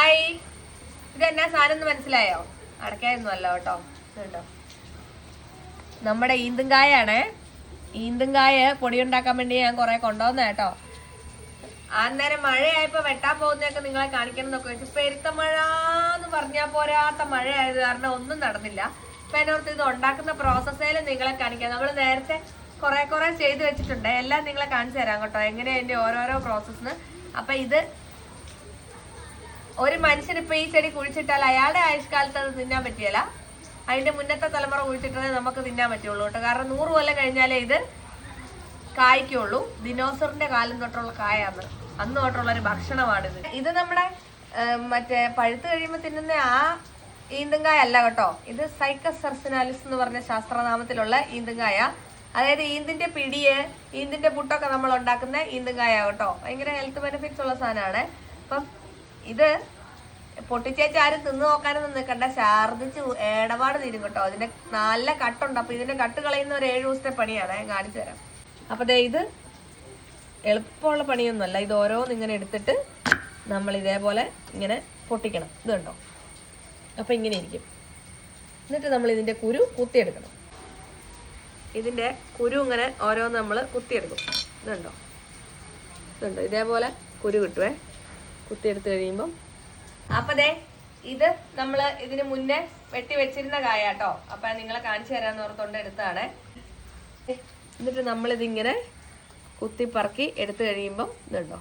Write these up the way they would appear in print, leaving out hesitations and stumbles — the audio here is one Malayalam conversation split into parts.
ഹായ്, ഇതെന്നാ സാധനം മനസ്സിലായോ? അടക്കായൊന്നും അല്ല കേട്ടോ. കേട്ടോ, നമ്മുടെ ഈന്തുംകായാണേ. ഈന്തുംകായ പൊടി ഉണ്ടാക്കാൻ വേണ്ടി ഞാൻ കുറെ കൊണ്ടുവന്ന കേട്ടോ. അന്നേരം മഴയായപ്പോ വെട്ടാൻ പോകുന്നതൊക്കെ നിങ്ങളെ കാണിക്കണം എന്നൊക്കെ വെച്ചു. പെരുത്ത മഴ എന്ന് പറഞ്ഞാൽ പോരാത്ത മഴയായത് കാരണം ഒന്നും നടന്നില്ല. അപ്പൊ എന്നോർത്ത് ഇത് ഉണ്ടാക്കുന്ന പ്രോസസ്സിലും നിങ്ങളെ കാണിക്കാം. നമ്മൾ നേരത്തെ കുറെ ചെയ്ത് വെച്ചിട്ടുണ്ട്. എല്ലാം നിങ്ങളെ കാണിച്ചു തരാം കേട്ടോ, എങ്ങനെയാ അതിന്റെ ഓരോരോ പ്രോസസ്സിന്. അപ്പൊ ഇത് ഒരു മനുഷ്യനിപ്പോ ഈ ചെടി കുഴിച്ചിട്ടാൽ അയാളുടെ ആയുഷ്കാലത്ത് അത് തിന്നാൻ പറ്റിയല്ല. അതിന്റെ മുന്നത്തെ തലമുറ കുഴിച്ചിട്ടേ നമുക്ക് തിന്നാൻ പറ്റുള്ളൂ കേട്ടോ. കാരണം 100 കൊല്ലം കഴിഞ്ഞാലേ ഇത് കായ്ക്കുള്ളൂ. ദിനോസറിന്റെ കാലം തൊട്ടുള്ള കായാണ്, അന്ന് തൊട്ടുള്ള ഒരു ഭക്ഷണമാണിത്. ഇത് നമ്മുടെ മറ്റേ പഴുത്ത് കഴിയുമ്പോൾ തിന്നുന്ന ആ ഈന്തുംകായ അല്ല കേട്ടോ. ഇത് സൈക്കസ് സർസിനാലിസ് എന്ന് പറഞ്ഞ ശാസ്ത്രനാമത്തിലുള്ള ഈന്തുംകായ. അതായത് ഈന്തിന്റെ പിടിയെ, ഈന്തിന്റെ പുട്ടൊക്കെ നമ്മൾ ഉണ്ടാക്കുന്ന ഈന്തുംകായ കേട്ടോ. ഭയങ്കര ഹെൽത്ത് ബെനിഫിറ്റ്സ് ഉള്ള സാധനമാണ്. അപ്പം ഇത് പൊട്ടിച്ചേച്ച് ആരും തിന്നു നോക്കാനൊന്നും നിൽക്കണ്ട, ഛർദിച്ച് ഏടപാട് തീരും കേട്ടോ. ഇതിന്റെ നല്ല കട്ടുണ്ട്. അപ്പൊ ഇതിന്റെ കട്ട് കളയുന്ന ഒരു 7 ദിവസത്തെ പണിയാണ്, ഞാൻ കാണിച്ചു തരാം. അപ്പൊ ഇത് എളുപ്പമുള്ള പണിയൊന്നുമല്ല. ഇത് ഓരോന്ന് ഇങ്ങനെ എടുത്തിട്ട് നമ്മൾ ഇതേപോലെ ഇങ്ങനെ പൊട്ടിക്കണം. ഇത് കണ്ടോ, അപ്പൊ ഇങ്ങനെ ഇരിക്കും. എന്നിട്ട് നമ്മൾ ഇതിന്റെ കുരു കുത്തിയെടുക്കണം. ഇതിന്റെ കുരു ഇങ്ങനെ ഓരോന്ന് നമ്മൾ കുത്തിയെടുക്കും. ഇതുണ്ടോ, ഇതുണ്ടോ, ഇതേപോലെ കുരു കിട്ടുവേ കുത്തിയെടുത്ത് കഴിയുമ്പം. അപ്പൊ ഇത് നമ്മള് ഇതിന് മുന്നേ വെട്ടി വെച്ചിരുന്ന കായ കേട്ടോ. അപ്പൊ നിങ്ങളെ കാണിച്ചു തരാന്ന് ഓർത്തോണ്ട് എടുത്താണ്. എന്നിട്ട് നമ്മളിതിങ്ങനെ കുത്തിപ്പറക്കി എടുത്തു കഴിയുമ്പം ഇതുണ്ടോ,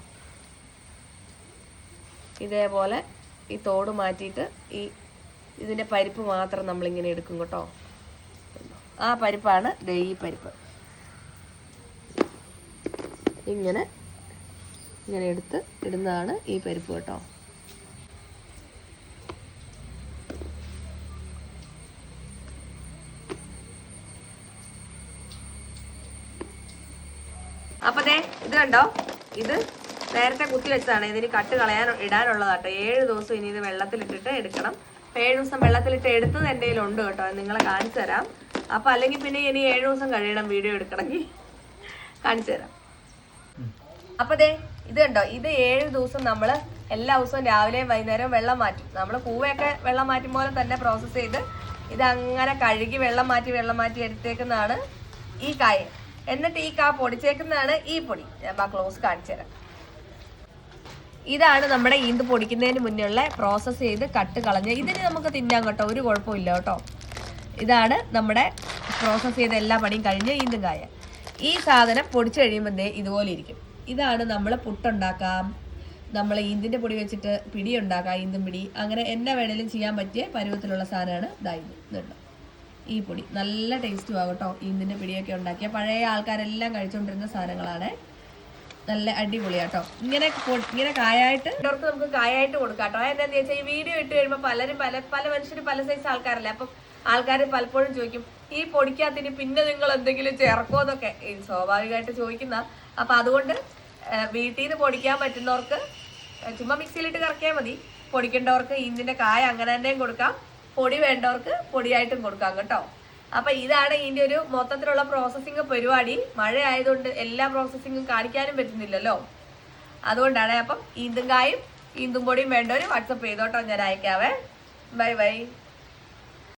ഇതേപോലെ ഈ തോട് മാറ്റിയിട്ട് ഇതിന്റെ പരിപ്പ് മാത്രം നമ്മളിങ്ങനെ എടുക്കും കേട്ടോ. ആ പരിപ്പാണ് ഈ പരിപ്പ്. ഇങ്ങനെ എടുത്ത് ഇടുന്നതാണ് ഈ പരിപ്പ് കേട്ടോ. അപ്പൊ ഇത് കണ്ടോ, ഇത് നേരത്തെ കുത്തി വെച്ചതാണ്. ഇതിന് കട്ട് ഇടാനുള്ളതാട്ടോ. 7 ദിവസം ഇനി ഇത് വെള്ളത്തിലിട്ടിട്ട് എടുക്കണം. 7 ദിവസം വെള്ളത്തിലിട്ട് എടുത്തത് എൻ്റെ കയ്യിലുണ്ട് കേട്ടോ, നിങ്ങളെ കാണിച്ചു തരാം. അപ്പൊ അല്ലെങ്കിൽ പിന്നെ ഇനി 7 ദിവസം കഴിയണം വീഡിയോ എടുക്കണമെങ്കിൽ. കാണിച്ചു തരാം. അപ്പൊ ഇത് കണ്ടോ, ഇത് 7 ദിവസം നമ്മൾ എല്ലാ ദിവസവും രാവിലെയും വൈകുന്നേരവും വെള്ളം മാറ്റും. നമ്മൾ പൂവയൊക്കെ വെള്ളം മാറ്റും പോലെ തന്നെ പ്രോസസ്സ് ചെയ്ത് ഇത് അങ്ങനെ കഴുകി വെള്ളം മാറ്റി എടുത്തേക്കുന്നതാണ് ഈ കായ. എന്നിട്ട് ഈ കാ പൊടിച്ചേക്കുന്നതാണ് ഈ പൊടി. ഞാൻ ക്ലോസ് കാണിച്ചു തരാം. ഇതാണ് നമ്മുടെ ഈന്ത് പൊടിക്കുന്നതിന് മുന്നേ പ്രോസസ്സ് ചെയ്ത് കട്ട് കളഞ്ഞ്. ഇതിന് നമുക്ക് തിന്നാൻ കേട്ടോ, ഒരു കുഴപ്പമില്ല കേട്ടോ. ഇതാണ് നമ്മുടെ പ്രോസസ്സ് ചെയ്ത എല്ലാ പണിയും കഴിഞ്ഞ് ഈന്തുംകായ. ഈ സാധനം പൊടിച്ചു കഴിയുമ്പോൾ ഇതുപോലെ ഇരിക്കും. ഇതാണ് നമ്മൾ പുട്ടുണ്ടാക്കാം, നമ്മൾ ഈന്തിന്റെ പൊടി വെച്ചിട്ട് പിടി ഉണ്ടാക്കാം, ഈന്തും പിടി, അങ്ങനെ എന്നാ വേണേലും ചെയ്യാൻ പറ്റിയ പരുവത്തിലുള്ള സാധനമാണ് ഇതുണ്ട്. ഈ പൊടി നല്ല ടേസ്റ്റും ആകും കേട്ടോ. ഈന്തിന്റെ പിടിയൊക്കെ ഉണ്ടാക്കിയ പഴയ ആൾക്കാരെല്ലാം കഴിച്ചുകൊണ്ടിരുന്ന സാധനങ്ങളാണ്. നല്ല അടിപൊളിയാട്ടോ. ഇങ്ങനെ കായായിട്ട് ഇവർക്ക് നമുക്ക് കായായിട്ട് കൊടുക്കാം കേട്ടോ. എന്താന്ന് വെച്ചാൽ ഈ വീഡിയോ ഇട്ട് കഴിയുമ്പോൾ പല മനുഷ്യരും പല സൈസ് ആൾക്കാരല്ലേ. അപ്പം ആൾക്കാർ പലപ്പോഴും ചോദിക്കും, ഈ പൊടിക്കകത്തിന് പിന്നെ നിങ്ങൾ എന്തെങ്കിലും ചേർക്കോ എന്നൊക്കെ സ്വാഭാവികമായിട്ട് ചോദിക്കുന്ന. അപ്പൊ അതുകൊണ്ട് വീട്ടിൽ നിന്ന് പൊടിക്കാൻ പറ്റുന്നവർക്ക് ചുമ്മാ മിക്സിയിലിട്ട് കറക്കിയാൽ മതി. പൊടിക്കേണ്ടവർക്ക് ഈന്തിന്റെ കായ അങ്ങനെ തന്നെയും കൊടുക്കാം, പൊടി വേണ്ടവർക്ക് പൊടിയായിട്ടും കൊടുക്കാം കേട്ടോ. അപ്പൊ ഇതാണ് ഇതിന്റെ ഒരു മൊത്തത്തിലുള്ള പ്രോസസ്സിങ് പരിപാടി. മഴ ആയതുകൊണ്ട് എല്ലാ പ്രോസസ്സിങ്ങും കാണിക്കാനും പറ്റുന്നില്ലല്ലോ, അതുകൊണ്ടാണ്. അപ്പം ഈന്തുംകായും ഈന്തും പൊടിയും വേണ്ടവർ വാട്സപ്പ് ചെയ്തോട്ടോ, ഞാൻ അയക്കാവേ. Bye bye.